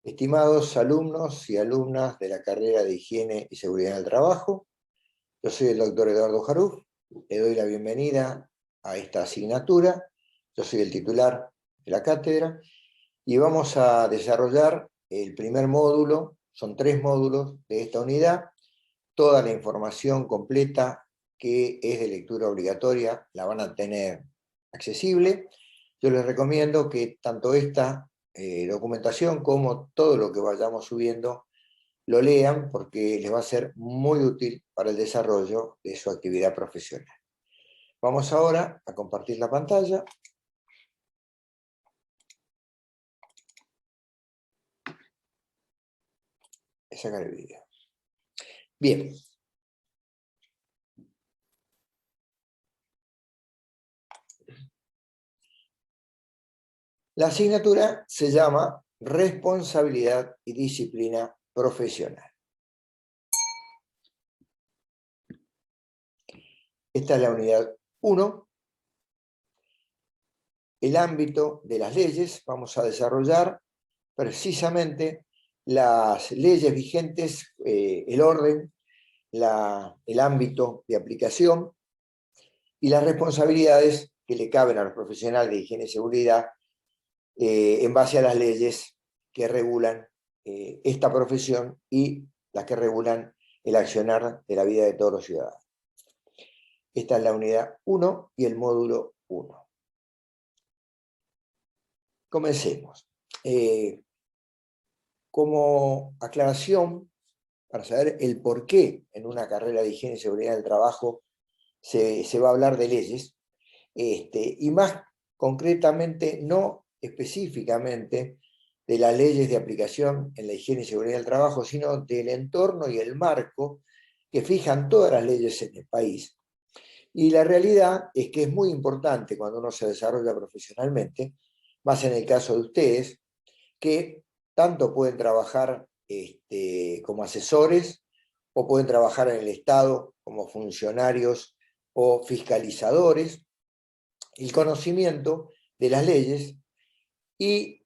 Estimados alumnos y alumnas de la carrera de Higiene y Seguridad en el Trabajo, yo soy el doctor Eduardo Jaruf, le doy la bienvenida a esta asignatura, yo soy el titular de la cátedra, y vamos a desarrollar el primer módulo, son 3 módulos de esta unidad, toda la información completa que es de lectura obligatoria la van a tener accesible. Yo les recomiendo que tanto esta documentación como todo lo que vayamos subiendo lo lean porque les va a ser muy útil para el desarrollo de su actividad profesional. Vamos ahora a compartir la pantalla. Y sacar el video. Bien. La asignatura se llama Responsabilidad y Disciplina Profesional. Esta es la unidad 1. El ámbito de las leyes. Vamos a desarrollar precisamente las leyes vigentes, el orden, el ámbito de aplicación y las responsabilidades que le caben a los profesionales de higiene y seguridad en base a las leyes que regulan esta profesión y las que regulan el accionar de la vida de todos los ciudadanos. Esta es la unidad 1 y el módulo 1. Comencemos. Como aclaración, para saber el por qué en una carrera de higiene y seguridad del trabajo se va a hablar de leyes, y más concretamente, no específicamente de las leyes de aplicación en la higiene y seguridad del trabajo, sino del entorno y el marco que fijan todas las leyes en el país. Y la realidad es que es muy importante cuando uno se desarrolla profesionalmente, más en el caso de ustedes, que tanto pueden trabajar como asesores o pueden trabajar en el Estado como funcionarios o fiscalizadores, el conocimiento de las leyes y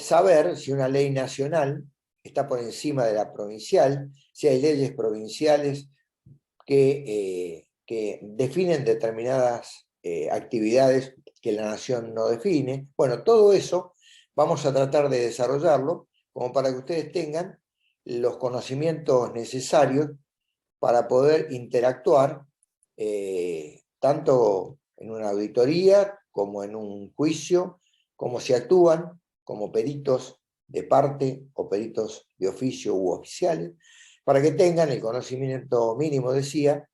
saber si una ley nacional está por encima de la provincial, si hay leyes provinciales que definen determinadas actividades que la nación no define. Bueno, todo eso vamos a tratar de desarrollarlo como para que ustedes tengan los conocimientos necesarios para poder interactuar tanto en una auditoría como en un juicio, como si actúan como peritos de parte o peritos de oficio u oficiales, para que tengan el conocimiento mínimo, decía,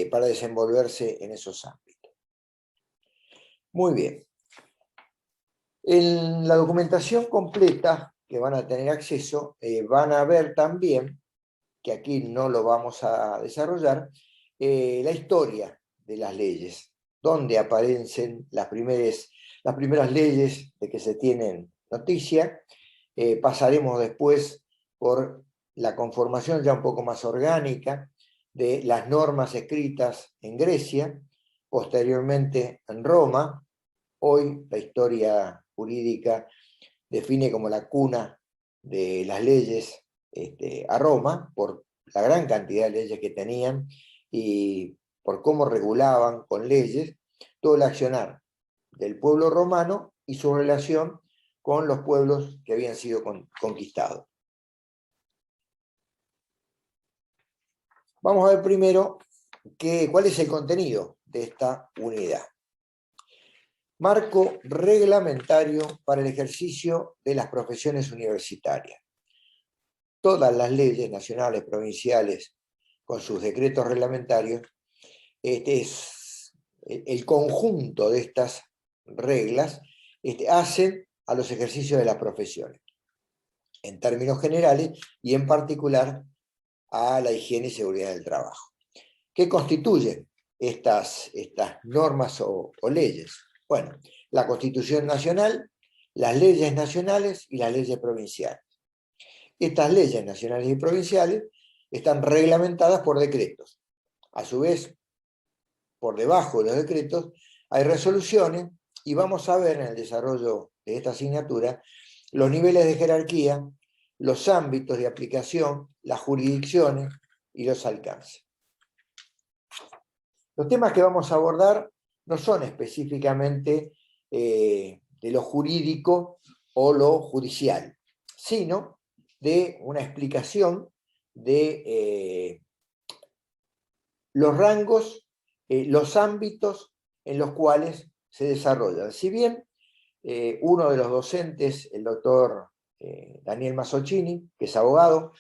para desenvolverse en esos ámbitos. Muy bien. En la documentación completa que van a tener acceso, van a ver también, que aquí no lo vamos a desarrollar, la historia de las leyes, donde aparecen las primeras leyes de que se tienen noticia. Pasaremos después por la conformación ya un poco más orgánica de las normas escritas en Grecia, posteriormente en Roma. Hoy la historia jurídica define como la cuna de las leyes a Roma, por la gran cantidad de leyes que tenían y por cómo regulaban con leyes todo el accionar del pueblo romano y su relación con los pueblos que habían sido conquistados. Vamos a ver primero cuál es el contenido de esta unidad. Marco reglamentario para el ejercicio de las profesiones universitarias. Todas las leyes nacionales, provinciales, con sus decretos reglamentarios, es el conjunto de estas reglas hacen a los ejercicios de las profesiones, en términos generales y en particular a la higiene y seguridad del trabajo. ¿Qué constituyen estas normas o leyes? Bueno, la Constitución Nacional, las leyes nacionales y las leyes provinciales. Estas leyes nacionales y provinciales están reglamentadas por decretos. A su vez, por debajo de los decretos hay resoluciones y vamos a ver en el desarrollo de esta asignatura los niveles de jerarquía, los ámbitos de aplicación, las jurisdicciones y los alcances. Los temas que vamos a abordar no son específicamente de lo jurídico o lo judicial, sino de una explicación de los rangos, los ámbitos en los cuales se desarrollan. Si bien uno de los docentes, el doctor Daniel Mazzoccini, que es abogado,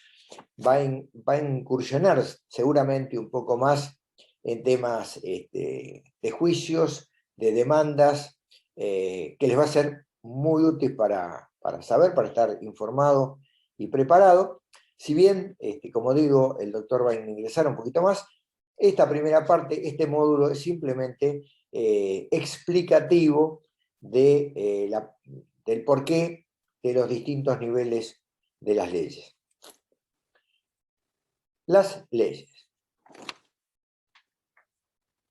va a incursionar seguramente un poco más en temas de juicios, de demandas, que les va a ser muy útil para saber, para estar informado y preparado. Si bien, como digo, el doctor va a ingresar un poquito más, esta primera parte, este módulo es simplemente explicativo del porqué de los distintos niveles de las leyes. Las leyes.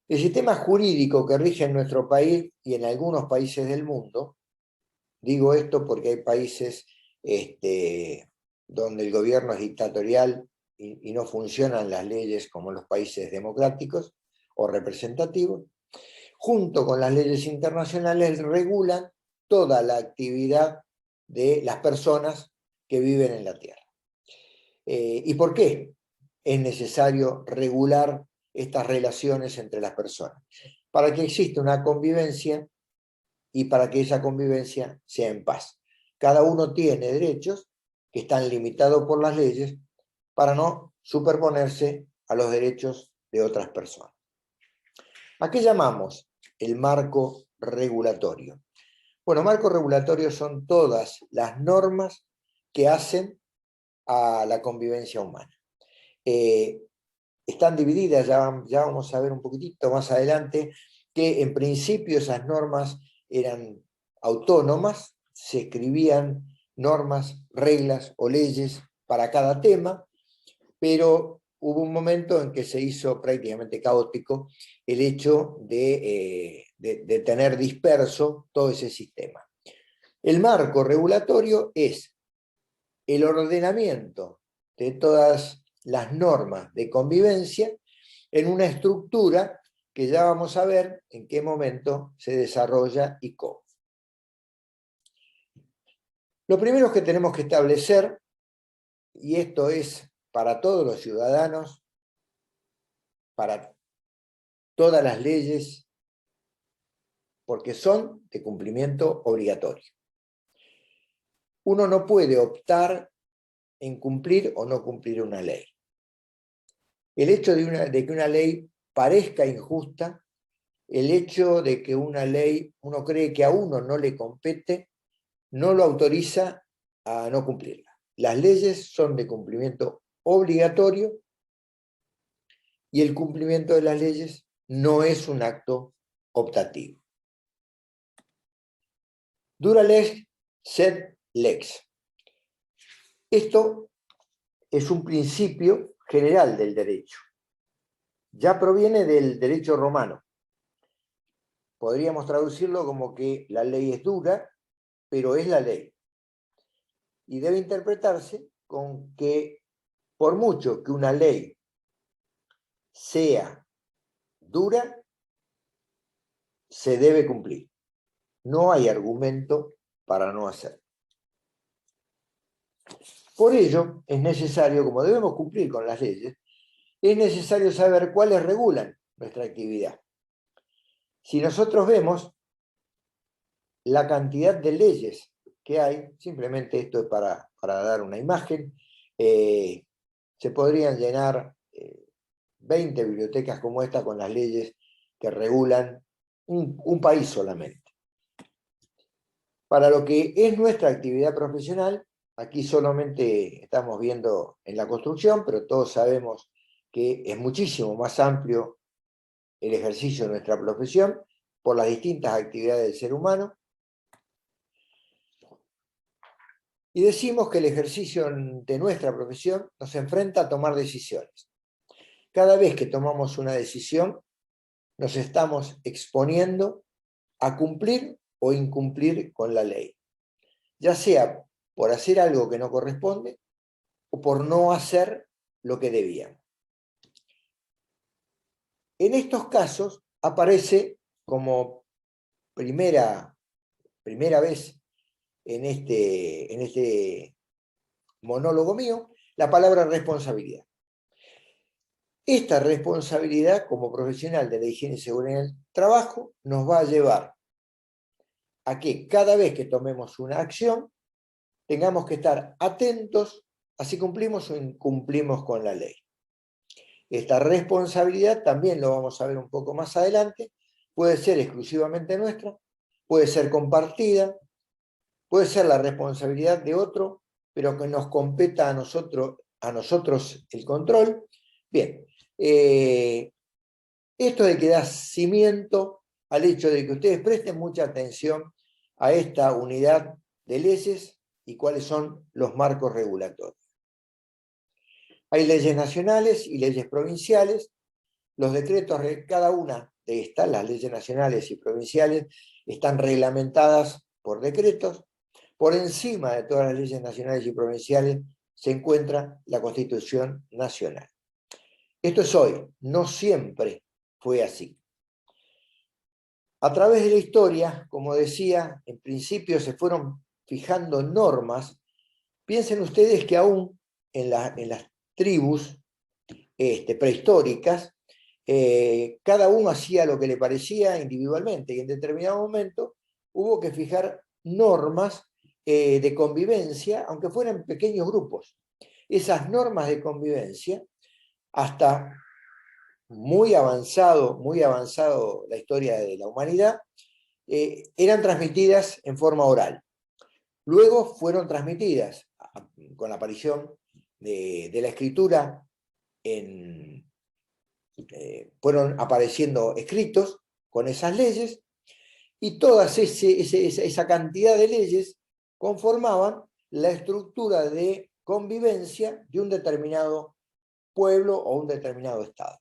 El sistema jurídico que rige en nuestro país y en algunos países del mundo, digo esto porque hay países donde el gobierno es dictatorial y no funcionan las leyes como en los países democráticos o representativos, junto con las leyes internacionales regulan toda la actividad de las personas que viven en la Tierra. ¿Y por qué es necesario regular estas relaciones entre las personas? Para que exista una convivencia y para que esa convivencia sea en paz. Cada uno tiene derechos que están limitados por las leyes para no superponerse a los derechos de otras personas. ¿A qué llamamos el marco regulatorio? Bueno, marco regulatorio son todas las normas que hacen a la convivencia humana. Están divididas, ya vamos a ver un poquitito más adelante, que en principio esas normas eran autónomas, se escribían normas, reglas o leyes para cada tema, pero hubo un momento en que se hizo prácticamente caótico el hecho de tener disperso todo ese sistema. El marco regulatorio es el ordenamiento de todas las normas de convivencia en una estructura que ya vamos a ver en qué momento se desarrolla y cómo. Lo primero que tenemos que establecer, y esto es para todos los ciudadanos, para todas las leyes, porque son de cumplimiento obligatorio. Uno no puede optar en cumplir o no cumplir una ley. El hecho de que una ley parezca injusta, el hecho de que una ley uno cree que a uno no le compete, no lo autoriza a no cumplirla. Las leyes son de cumplimiento obligatorio y el cumplimiento de las leyes no es un acto optativo. Dura lex, sed lex. Esto es un principio general del derecho. Ya proviene del derecho romano. Podríamos traducirlo como que la ley es dura, pero es la ley. Y debe interpretarse con que por mucho que una ley sea dura, se debe cumplir. No hay argumento para no hacerlo. Por ello, es necesario, como debemos cumplir con las leyes, es necesario saber cuáles regulan nuestra actividad. Si nosotros vemos la cantidad de leyes que hay, simplemente esto es para dar una imagen, se podrían llenar 20 bibliotecas como esta con las leyes que regulan un país solamente. Para lo que es nuestra actividad profesional, aquí solamente estamos viendo en la construcción, pero todos sabemos que es muchísimo más amplio el ejercicio de nuestra profesión por las distintas actividades del ser humano. Y decimos que el ejercicio de nuestra profesión nos enfrenta a tomar decisiones. Cada vez que tomamos una decisión, nos estamos exponiendo a cumplir o incumplir con la ley, ya sea por hacer algo que no corresponde o por no hacer lo que debían. En estos casos aparece como primera vez en este monólogo mío la palabra responsabilidad. Esta responsabilidad como profesional de la higiene y seguridad en el trabajo nos va a llevar a que cada vez que tomemos una acción tengamos que estar atentos a si cumplimos o incumplimos con la ley. Esta responsabilidad, también lo vamos a ver un poco más adelante, puede ser exclusivamente nuestra, puede ser compartida, puede ser la responsabilidad de otro, pero que nos competa a nosotros el control. Bien, esto de que da cimiento al hecho de que ustedes presten mucha atención a esta unidad de leyes y cuáles son los marcos regulatorios. Hay leyes nacionales y leyes provinciales. Los decretos, cada una de estas, las leyes nacionales y provinciales, están reglamentadas por decretos. Por encima de todas las leyes nacionales y provinciales se encuentra la Constitución Nacional. Esto es hoy, no siempre fue así. A través de la historia, como decía, en principio se fueron fijando normas. Piensen ustedes que aún en las tribus prehistóricas, cada uno hacía lo que le parecía individualmente, y en determinado momento hubo que fijar normas de convivencia, aunque fueran pequeños grupos. Esas normas de convivencia, hasta muy avanzado la historia de la humanidad, eran transmitidas en forma oral. Luego fueron transmitidas con la aparición de la escritura, fueron apareciendo escritos con esas leyes, y toda esa cantidad de leyes conformaban la estructura de convivencia de un determinado pueblo o un determinado estado.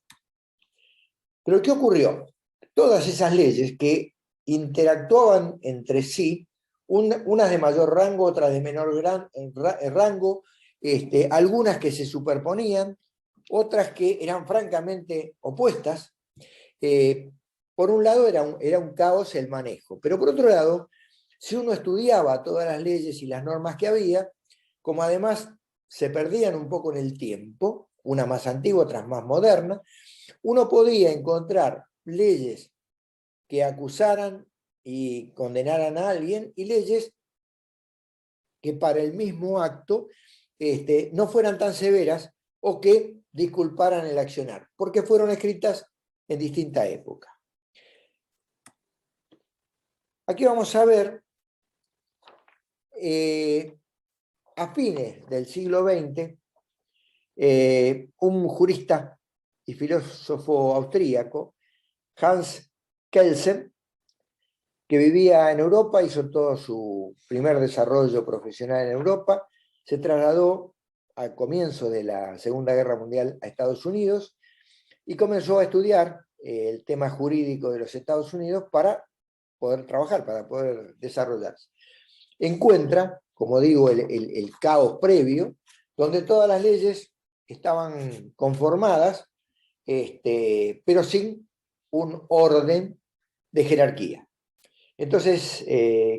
Pero ¿qué ocurrió? Todas esas leyes que interactuaban entre sí, unas de mayor rango, otras de menor rango, algunas que se superponían, otras que eran francamente opuestas. Por un lado era un caos el manejo, pero por otro lado, si uno estudiaba todas las leyes y las normas que había, como además se perdían un poco en el tiempo, una más antigua, otras más modernas, uno podía encontrar leyes que acusaran y condenaran a alguien y leyes que para el mismo acto no fueran tan severas o que disculparan el accionar, porque fueron escritas en distinta época. Aquí vamos a ver, a fines del siglo XX, un jurista y filósofo austríaco, Hans Kelsen, que vivía en Europa, hizo todo su primer desarrollo profesional en Europa, se trasladó al comienzo de la Segunda Guerra Mundial a Estados Unidos y comenzó a estudiar el tema jurídico de los Estados Unidos para poder trabajar, para poder desarrollarse. Encuentra, como digo, el caos previo, donde todas las leyes estaban conformadas, pero sin un orden de jerarquía. Entonces,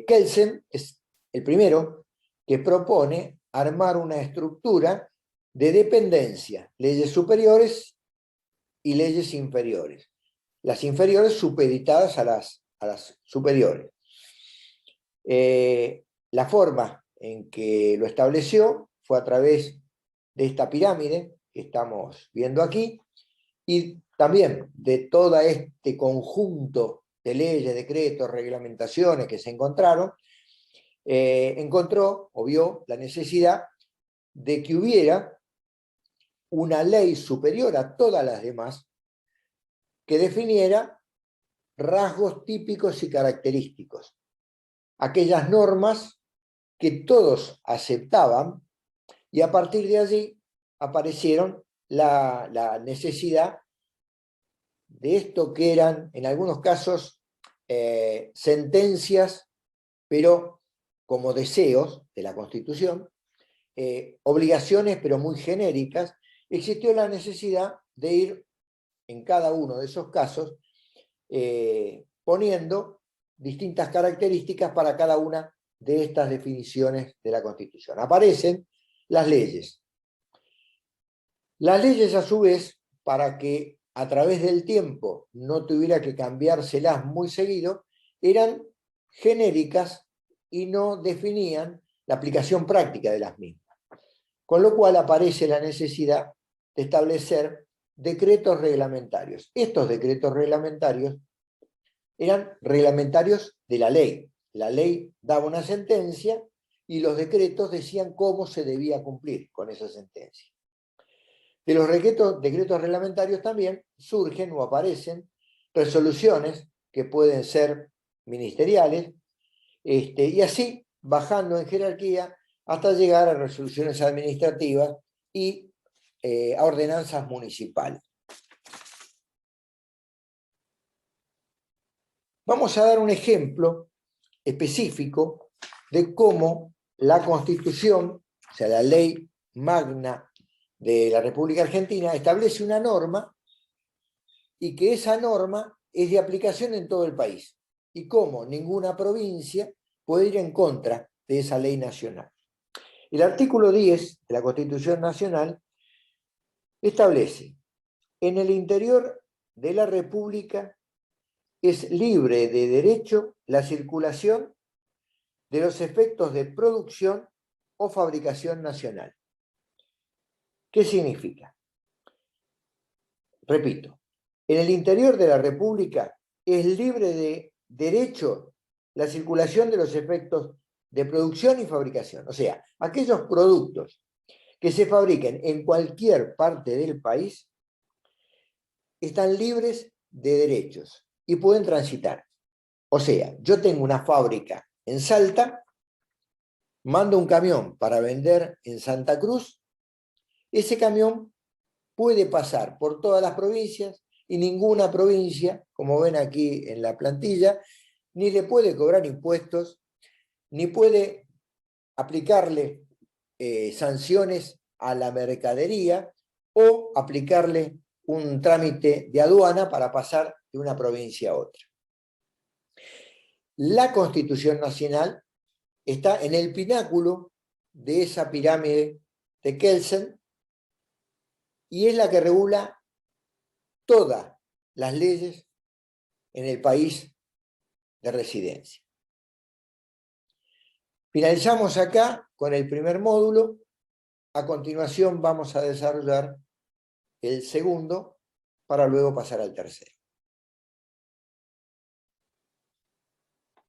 Kelsen es el primero que propone armar una estructura de dependencia, leyes superiores y leyes inferiores. Las inferiores supeditadas a las superiores. La forma en que lo estableció fue a través de esta pirámide que estamos viendo aquí, y también de todo este conjunto de leyes, decretos, reglamentaciones que se encontraron, encontró o vio la necesidad de que hubiera una ley superior a todas las demás que definiera rasgos típicos y característicos, aquellas normas que todos aceptaban, y a partir de allí aparecieron la necesidad de esto que eran, en algunos casos, sentencias, pero como deseos de la Constitución, obligaciones pero muy genéricas, existió la necesidad de ir en cada uno de esos casos poniendo distintas características para cada una de estas definiciones de la Constitución. Aparecen las leyes. Las leyes, a su vez, para que a través del tiempo no tuviera que cambiárselas muy seguido, eran genéricas y no definían la aplicación práctica de las mismas. Con lo cual aparece la necesidad de establecer decretos reglamentarios. Estos decretos reglamentarios eran reglamentarios de la ley. La ley daba una sentencia y los decretos decían cómo se debía cumplir con esa sentencia. De los decretos reglamentarios también surgen o aparecen resoluciones que pueden ser ministeriales, y así bajando en jerarquía hasta llegar a resoluciones administrativas y a ordenanzas municipales. Vamos a dar un ejemplo específico de cómo la Constitución, o sea, la ley magna de la República Argentina, establece una norma y que esa norma es de aplicación en todo el país. Y cómo ninguna provincia puede ir en contra de esa ley nacional. El artículo 10 de la Constitución Nacional establece: en el interior de la República es libre de derecho la circulación de los efectos de producción o fabricación nacional. ¿Qué significa? Repito, en el interior de la República es libre de derecho la circulación de los efectos de producción y fabricación. O sea, aquellos productos que se fabriquen en cualquier parte del país están libres de derechos y pueden transitar. O sea, yo tengo una fábrica en Salta, mando un camión para vender en Santa Cruz, ese camión puede pasar por todas las provincias y ninguna provincia, como ven aquí en la plantilla, ni le puede cobrar impuestos, ni puede aplicarle sanciones a la mercadería o aplicarle un trámite de aduana para pasar de una provincia a otra. La Constitución Nacional está en el pináculo de esa pirámide de Kelsen y es la que regula todas las leyes en el país de residencia. Finalizamos acá con el primer módulo. A continuación vamos a desarrollar el segundo para luego pasar al tercero.